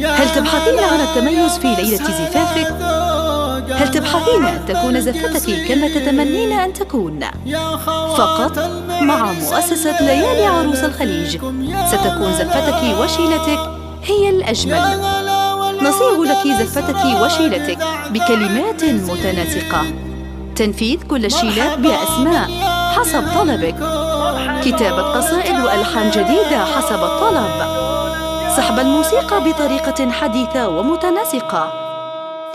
هل تبحثين عن التميز في ليلة زفافك؟ هل تبحثين أن تكون زفتك كما تتمنين أن تكون؟ فقط مع مؤسسة ليالي عروس الخليج ستكون زفتك وشيلتك هي الأجمل. نصيغ لك زفتك وشيلتك بكلمات متناسقة، تنفيذ كل الشيلات بأسماء حسب طلبك، كتابة قصائد وألحان جديدة حسب الطلب، سحب الموسيقى بطريقة حديثة ومتناسقة.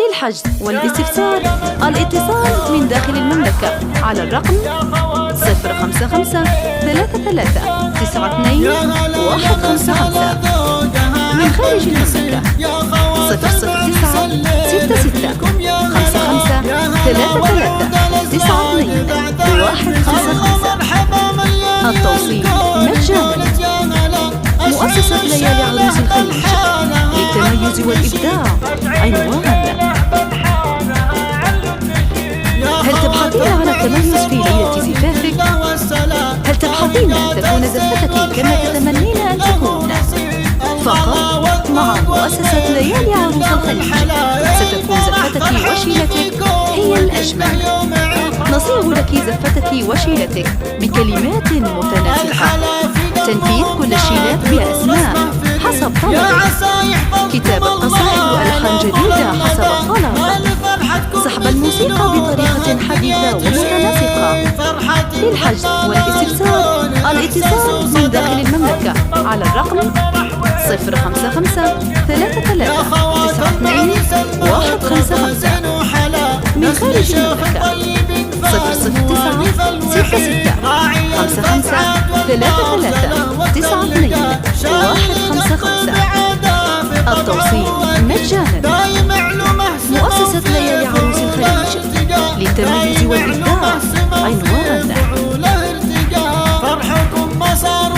للحجز والاستفسار الاتصال من داخل المملكة على الرقم 055 33 92 155. من خارج المملكة 009 66 55 33 92 155. التوصيل مجانا. مؤسسة ليالي عروس الخليج للتميز والإبداع. عنوان: هل تبحثين عن التميز في ليلة زفافك؟ هل تبحثين أن تكون زفتك كما تتمنين أن تكون؟ فقط مع مؤسسة ليالي عروس الخليج ستكون زفتك وشيلتك هي الأجمل. نصيغ لك زفتك وشيلتك بكلمات متناسقة، تنفيذ كل الشيلات بأسماء حسب طلبك، كتابة قصائد وألحان جديدة حسب الطلب، سحب الموسيقى بطريقة حديثة ومتناسقة. للحجز والاستفسار الاتصال من داخل المملكة على الرقم 055 33 92 155. من خارج المملكة 009 66 55 33 92 155. التوصيل مجانا. مؤسسة ليالي عروس الخليج للتميز والإبداع. عنوان: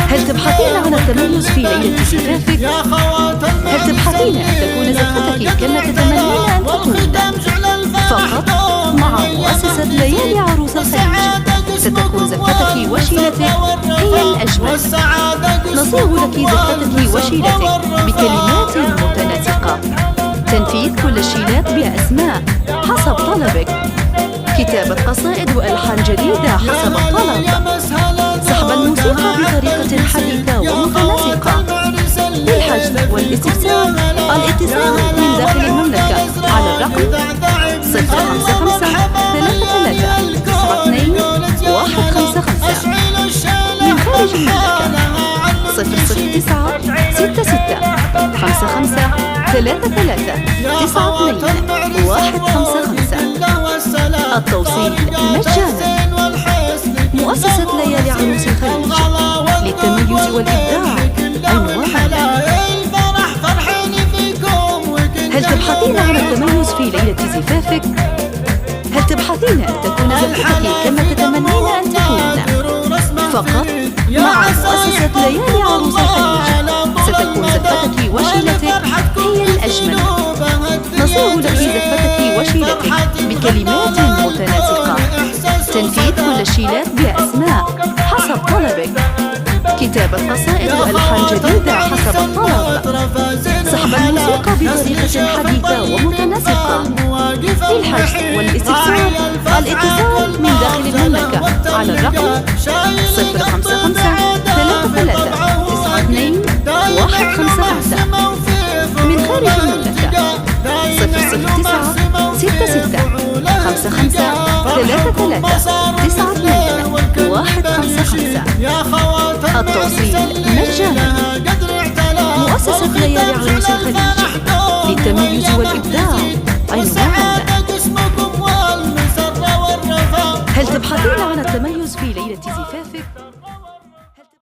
هل تبحثين عن التميز في ليلة زفافك؟ هل تبحثين أن تكون زفتك كما تتمنين أن تكون؟ فقط مع مؤسسة ليالي عروس الخليج ستكون زفتك وشيلتك هي الأجمل. نصيغ لك زفتك وشيلتك بكلمات متناسقة، تنفيذ كل الشيلات بأسماء حسب طلبك، كتابة قصائد وألحان جديدة حسب الطلب، سحب الموسيقى بطريقة حديثة ومتناسقة. للحجز والاستفسار الاتصال من داخل المملكة على الرقم 055 33 92 155. من خارج المملكة 009 66 55 33 92 155. التوصيل مجانا. مؤسسة ليالي عروس الخليج للتميز والإبداع. عنوان: هل تبحثين عن التميز في ليلة زفافك؟ هل تبحثين أن تكون زفتك كما تتمنين أن تكون؟ فقط مع مؤسسة ليالي عروس الخليج ستكون زفتك وشيلتك هي الأجمل. نصيغ لك زفتك وشيلتك بكلمات متناسقة، تنفيذ كل الشيلات بأسماء حسب طلبك، كتابة قصائد وألحان جديدة حسب الطلب، سحب الموسيقى بطريقة حديثة ومتناسقة. للحجز والاستفسار الاتصال من داخل المملكة على الرقم 055 33 92 155. من خارج المملكة 009 66 55 33 92 155. التوصيل مجانا. مؤسسة ليالي عروس الخليج للتميز والإبداع. عنوان: هل تبحثين عن التميز في ليلة زفافك؟